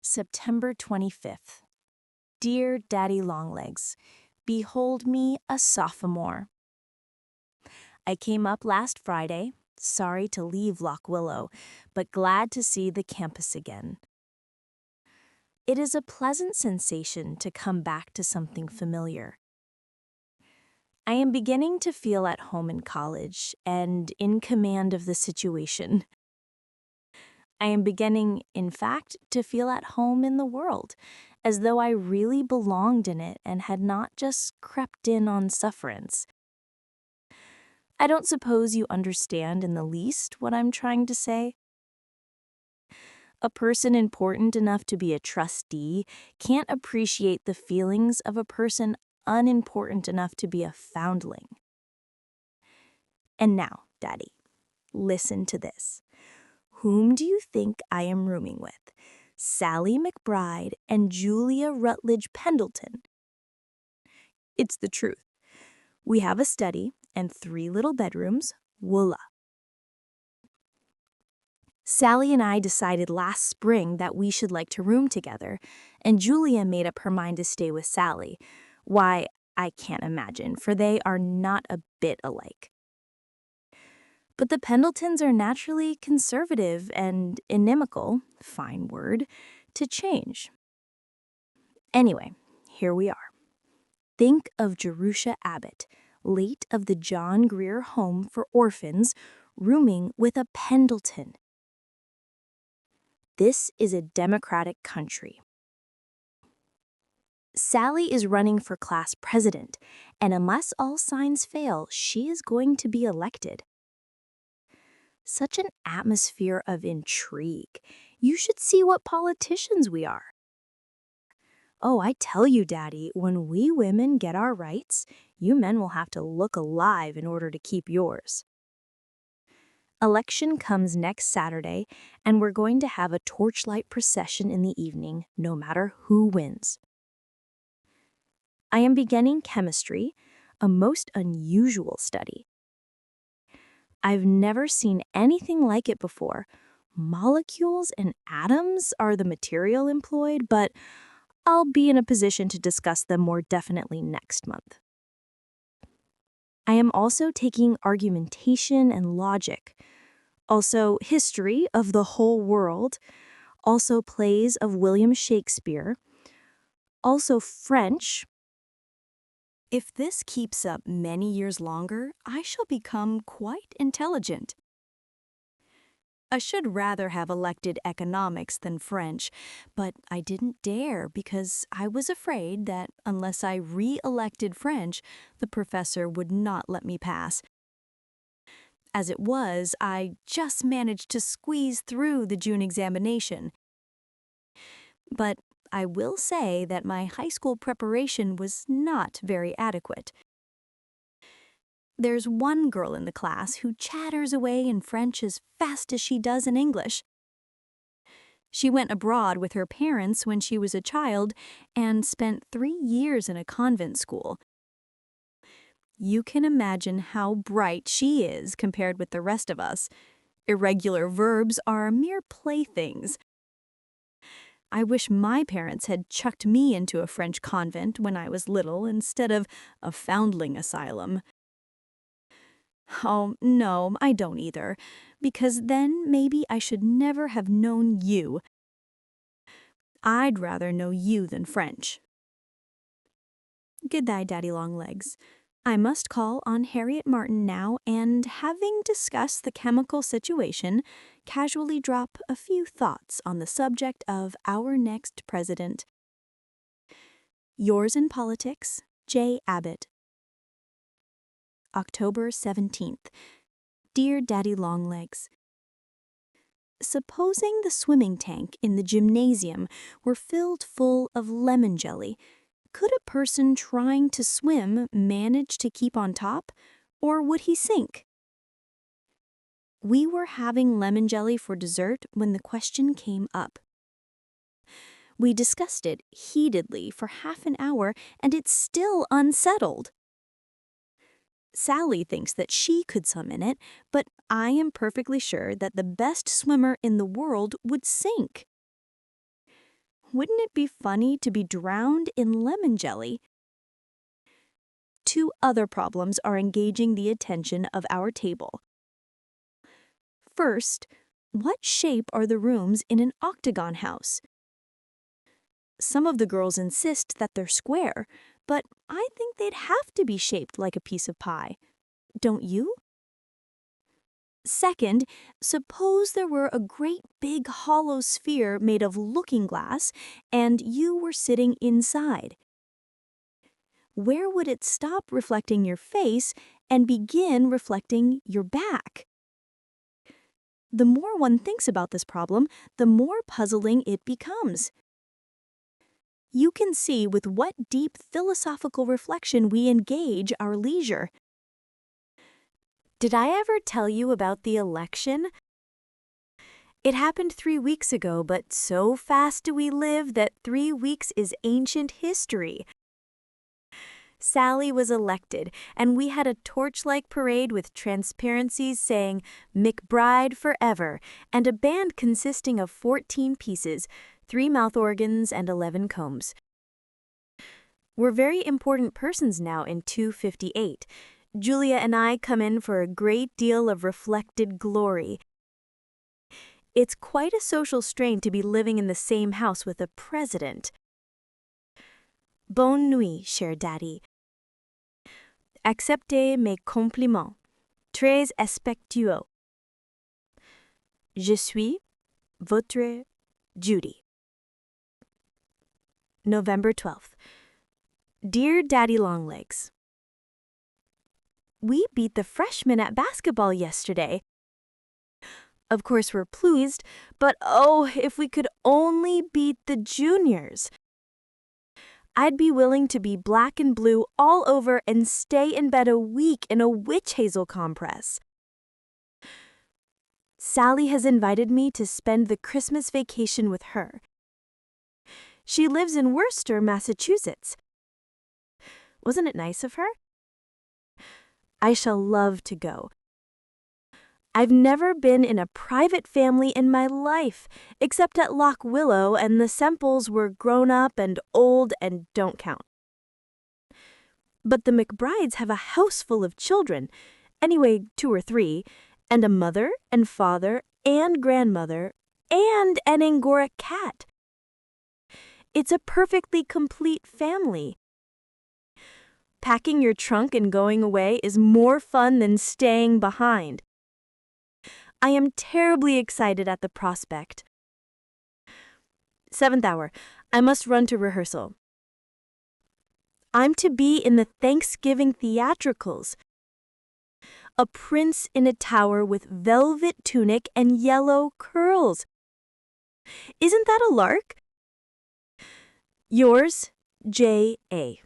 September 25th. Dear Daddy Longlegs, behold me a sophomore. I came up last Friday, sorry to leave Lock Willow, but glad to see the campus again. It is a pleasant sensation to come back to something familiar. I am beginning to feel at home in college and in command of the situation. I am beginning, in fact, to feel at home in the world, as though I really belonged in it and had not just crept in on sufferance. I don't suppose you understand in the least what I'm trying to say. A person important enough to be a trustee can't appreciate the feelings of a person unimportant enough to be a foundling. And now, Daddy, listen to this. Whom do you think I am rooming with? Sally McBride and Julia Rutledge Pendleton. It's the truth. We have a study and 3 little bedrooms, voila. Sally and I decided last spring that we should like to room together, and Julia made up her mind to stay with Sally. Why, I can't imagine, for they are not a bit alike. But the Pendletons are naturally conservative and inimical, fine word, to change. Anyway, here we are. Think of Jerusha Abbott, late of the John Grier Home for Orphans, rooming with a Pendleton. This is a democratic country. Sally is running for class president, and unless all signs fail, she is going to be elected. Such an atmosphere of intrigue. You should see what politicians we are. Oh, I tell you, Daddy, when we women get our rights, you men will have to look alive in order to keep yours. Election comes next Saturday, and we're going to have a torchlight procession in the evening, no matter who wins. I am beginning chemistry, a most unusual study. I've never seen anything like it before. Molecules and atoms are the material employed, but I'll be in a position to discuss them more definitely next month. I am also taking argumentation and logic, also history of the whole world, also plays of William Shakespeare, also French. If this keeps up many years longer, I shall become quite intelligent. I should rather have elected economics than French, but I didn't dare because I was afraid that unless I re-elected French, the professor would not let me pass. As it was, I just managed to squeeze through the June examination. But I will say that my high school preparation was not very adequate. There's one girl in the class who chatters away in French as fast as she does in English. She went abroad with her parents when she was a child and spent 3 years in a convent school. You can imagine how bright she is compared with the rest of us. Irregular verbs are mere playthings. I wish my parents had chucked me into a French convent when I was little instead of a foundling asylum. Oh, no, I don't either, because then maybe I should never have known you. I'd rather know you than French. Good night, Daddy Longlegs. I must call on Harriet Martin now and, having discussed the chemical situation, casually drop a few thoughts on the subject of our next president. Yours in politics, J. Abbott. October 17th. Dear Daddy Longlegs, supposing the swimming tank in the gymnasium were filled full of lemon jelly, could a person trying to swim manage to keep on top, or would he sink? We were having lemon jelly for dessert when the question came up. We discussed it heatedly for half an hour, and it's still unsettled. Sally thinks that she could swim in it, but I am perfectly sure that the best swimmer in the world would sink. Wouldn't it be funny to be drowned in lemon jelly? Two other problems are engaging the attention of our table. First, what shape are the rooms in an octagon house? Some of the girls insist that they're square, but I think they'd have to be shaped like a piece of pie. Don't you? Second, suppose there were a great big hollow sphere made of looking glass and you were sitting inside. Where would it stop reflecting your face and begin reflecting your back? The more one thinks about this problem, the more puzzling it becomes. You can see with what deep philosophical reflection we engage our leisure. Did I ever tell you about the election? It happened 3 weeks ago, but so fast do we live that 3 weeks is ancient history. Sally was elected, and we had a torchlight parade with transparencies saying McBride Forever, and a band consisting of 14 pieces, 3 mouth organs and 11 combs. We're very important persons now in 258. Julia and I come in for a great deal of reflected glory. It's quite a social strain to be living in the same house with a president. Bonne nuit, cher daddy. Acceptez mes compliments. Très respectueux. Je suis votre Judy. November 12th. Dear Daddy Longlegs, we beat the freshmen at basketball yesterday. Of course, we're pleased, but oh, if we could only beat the juniors. I'd be willing to be black and blue all over and stay in bed a week in a witch hazel compress. Sally has invited me to spend the Christmas vacation with her. She lives in Worcester, Massachusetts. Wasn't it nice of her? I shall love to go. I've never been in a private family in my life, except at Lock Willow, and the Semples were grown up and old and don't count. But the McBrides have a house full of children, anyway, 2 or 3, and a mother and father and grandmother and an Angora cat. It's a perfectly complete family. Packing your trunk and going away is more fun than staying behind. I am terribly excited at the prospect. 7th hour. I must run to rehearsal. I'm to be in the Thanksgiving theatricals. A prince in a tower with velvet tunic and yellow curls. Isn't that a lark? Yours, J.A.